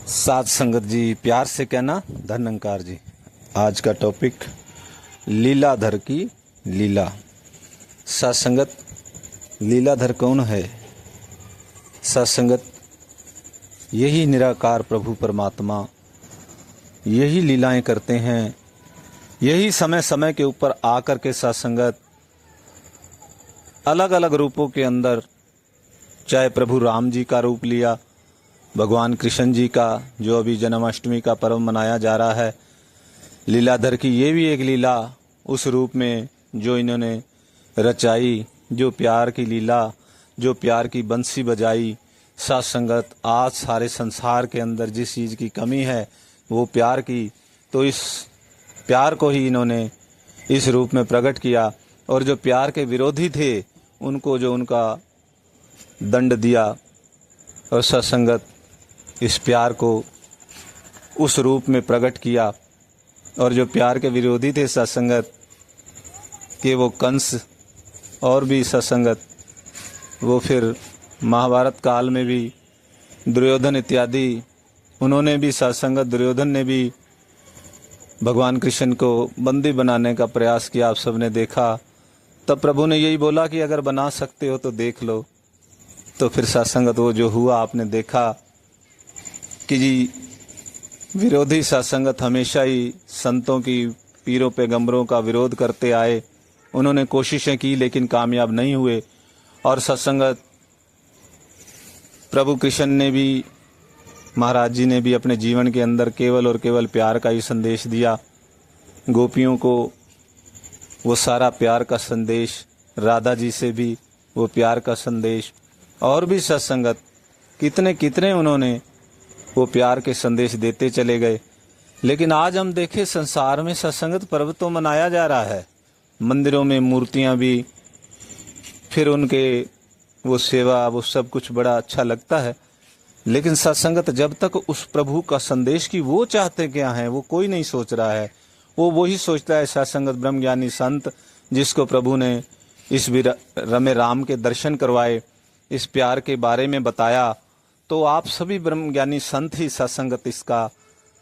साथ संगत जी, प्यार से कहना धनंकार जी। आज का टॉपिक लीलाधर की लीला। साथ संगत, लीलाधर कौन है? साथ संगत, यही निराकार प्रभु परमात्मा यही लीलाएं करते हैं। यही समय समय के ऊपर आकर के साथ संगत अलग अलग रूपों के अंदर, चाहे प्रभु राम जी का रूप लिया, भगवान कृष्ण जी का, जो अभी जन्माष्टमी का पर्व मनाया जा रहा है, लीलाधर की ये भी एक लीला उस रूप में जो इन्होंने रचाई, जो प्यार की लीला, जो प्यार की बंसी बजाई। साथ संगत, आज सारे संसार के अंदर जिस चीज़ की कमी है वो प्यार की, तो इस प्यार को ही इन्होंने इस रूप में प्रकट किया। और जो प्यार के विरोधी थे उनको जो उनका दंड दिया, और सत्संगत इस प्यार को उस रूप में प्रकट किया। और जो प्यार के विरोधी थे सत्संगत के, वो कंस और भी सत्संगत, वो फिर महाभारत काल में भी दुर्योधन इत्यादि, उन्होंने भी सत्संगत, दुर्योधन ने भी भगवान कृष्ण को बंदी बनाने का प्रयास किया। आप सबने देखा। तब प्रभु ने यही बोला कि अगर बना सकते हो तो देख लो। तो फिर सत्संगत वो जो हुआ आपने देखा कि जी, विरोधी सत्संगत हमेशा ही संतों की, पीरों पैगंबरों का विरोध करते आए। उन्होंने कोशिशें की लेकिन कामयाब नहीं हुए। और सत्संगत प्रभु कृष्ण ने भी, महाराज जी ने भी अपने जीवन के अंदर केवल और केवल प्यार का ही संदेश दिया। गोपियों को वो सारा प्यार का संदेश, राधा जी से भी वो प्यार का संदेश, और भी सत्संगत कितने कितने उन्होंने वो प्यार के संदेश देते चले गए। लेकिन आज हम देखें, संसार में सत्संगत पर्व तो मनाया जा रहा है, मंदिरों में मूर्तियां भी, फिर उनके वो सेवा, वो सब कुछ बड़ा अच्छा लगता है। लेकिन सत्संगत जब तक उस प्रभु का संदेश की वो चाहते क्या हैं, वो कोई नहीं सोच रहा है। वो वही सोचता है सत्संगत ब्रह्मज्ञानी संत, जिसको प्रभु ने इस रमे राम के दर्शन करवाए, इस प्यार के बारे में बताया। तो आप सभी ब्रह्मज्ञानी संत ही सत्संगत इसका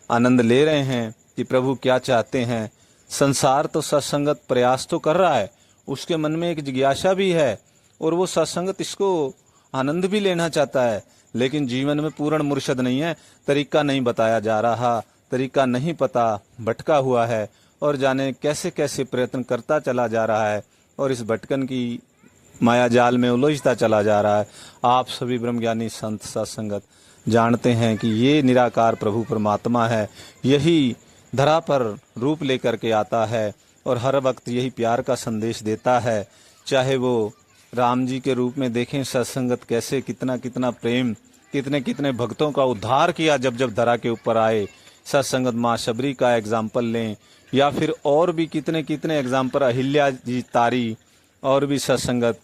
आनंद ले रहे हैं कि प्रभु क्या चाहते हैं। संसार तो सत्संगत प्रयास तो कर रहा है, उसके मन में एक जिज्ञासा भी है, और वो सत्संगत इसको आनंद भी लेना चाहता है। लेकिन जीवन में पूर्ण मुर्शद नहीं है, तरीका नहीं बताया जा रहा, तरीका नहीं पता, भटका हुआ है, और जाने कैसे कैसे प्रयत्न करता चला जा रहा है, और इस भटकन की माया जाल में उलझता चला जा रहा है। आप सभी ब्रह्मज्ञानी संत सत्संगत जानते हैं कि ये निराकार प्रभु परमात्मा है, यही धरा पर रूप लेकर के आता है, और हर वक्त यही प्यार का संदेश देता है। चाहे वो राम जी के रूप में देखें सत्संगत, कैसे कितना कितना प्रेम, कितने कितने भक्तों का उद्धार किया जब जब धरा के ऊपर आए। सत्संगत माँ शबरी का एग्जाम्पल लें, या फिर और भी कितने कितने एग्जाम्पल, अहिल्या जी तारी, और भी सत्संगत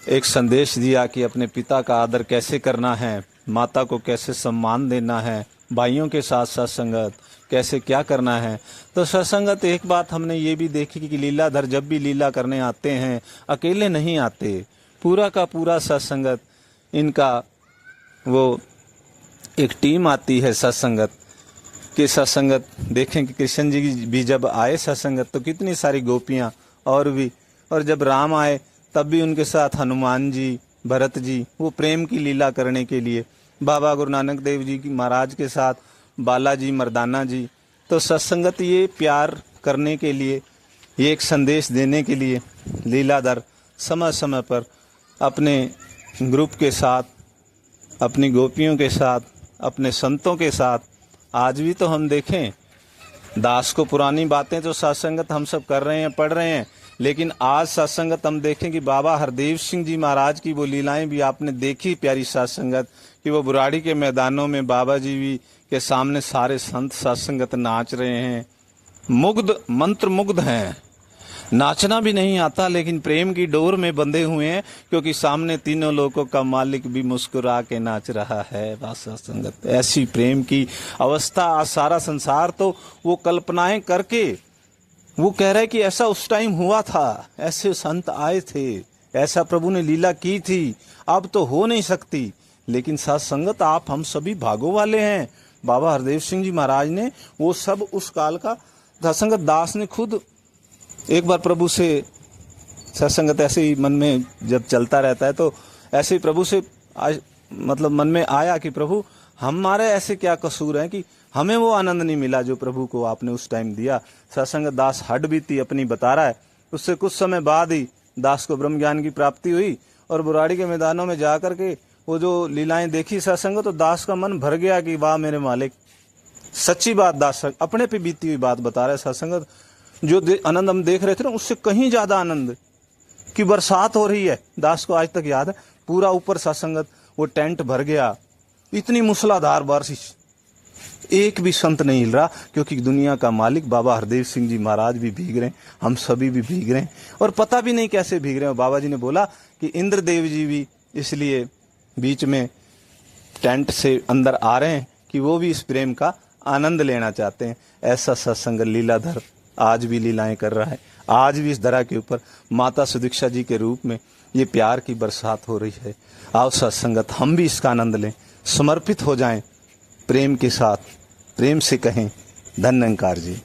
एक संदेश दिया कि अपने पिता का आदर कैसे करना है, माता को कैसे सम्मान देना है, भाइयों के साथ सत्संगत कैसे क्या करना है। तो सत्संगत एक बात हमने ये भी देखी कि लीलाधर जब भी लीला करने आते हैं अकेले नहीं आते, पूरा का पूरा सत्संगत इनका वो एक टीम आती है सत्संगत के। सत्संगत देखें कि कृष्ण जी भी जब आए सत्संगत तो कितनी सारी गोपियाँ और भी, और जब राम आए तब भी उनके साथ हनुमान जी, भरत जी, वो प्रेम की लीला करने के लिए, बाबा गुरु नानक देव जी की महाराज के साथ बालाजी, मर्दाना जी। तो सत्संगत ये प्यार करने के लिए, ये एक संदेश देने के लिए लीलाधर समय समय पर अपने ग्रुप के साथ, अपनी गोपियों के साथ, अपने संतों के साथ, आज भी तो हम देखें दास को पुरानी बातें तो सत्संगत हम सब कर रहे हैं, पढ़ रहे हैं। लेकिन आज सत्संगत हम देखें कि बाबा हरदेव सिंह जी महाराज की वो लीलाएं भी आपने देखी, प्यारी सत्संगत, कि वो बुराड़ी के मैदानों में बाबा जी भी के सामने सारे संत सत्संगत नाच रहे हैं, मुग्ध, मंत्र मुग्ध हैं। नाचना भी नहीं आता लेकिन प्रेम की डोर में बंधे हुए हैं, क्योंकि सामने तीनों लोगों का मालिक भी मुस्कुरा के नाच रहा है। बस सत्संगत ऐसी प्रेम की अवस्था। आज सारा संसार तो वो कल्पनाएं करके वो कह रहे कि ऐसा उस टाइम हुआ था, ऐसे संत आए थे, ऐसा प्रभु ने लीला की थी, अब तो हो नहीं सकती। लेकिन सत्संगत आप हम सभी भागों वाले हैं, बाबा हरदेव सिंह जी महाराज ने वो सब उस काल का सत्संगत दास ने खुद एक बार प्रभु से सत्संगत ऐसे ही मन में जब चलता रहता है तो ऐसे ही प्रभु से मतलब मन में आया कि प्रभु हमारे ऐसे क्या कसूर है कि हमें वो आनंद नहीं मिला जो प्रभु को आपने उस टाइम दिया। सत्संगत दास हड बीती अपनी बता रहा है। उससे कुछ समय बाद ही दास को ब्रह्म ज्ञान की प्राप्ति हुई और बुराड़ी के मैदानों में जाकर के वो जो लीलाएं देखी सत्संग, तो दास का मन भर गया कि वाह मेरे मालिक, सच्ची बात दास अपने पे बीती हुई बात बता रहे। सत्संग जो आनंद हम देख रहे थे ना उससे कहीं ज्यादा आनंद की बरसात हो रही है। दास को आज तक याद है, पूरा ऊपर सत्संगत वो टेंट भर गया, इतनी मूसलाधार बारिश, एक भी संत नहीं हिल रहा, क्योंकि दुनिया का मालिक बाबा हरदेव सिंह जी महाराज भी भीग रहे हैं, हम सभी भी भीग रहे हैं और पता भी नहीं कैसे भीग रहे हैं। बाबा जी ने बोला कि इंद्रदेव जी भी इसलिए बीच में टेंट से अंदर आ रहे हैं कि वो भी इस प्रेम का आनंद लेना चाहते हैं। ऐसा सत्संग लीलाधर आज भी लीलाएं कर रहा है। आज भी इस धरा के ऊपर माता सुदीक्षा जी के रूप में ये प्यार की बरसात हो रही है। आओ सत्संगत हम भी इसका आनंद लें, समर्पित हो जाएं प्रेम के साथ, प्रेम से कहें धन्यंकार जी।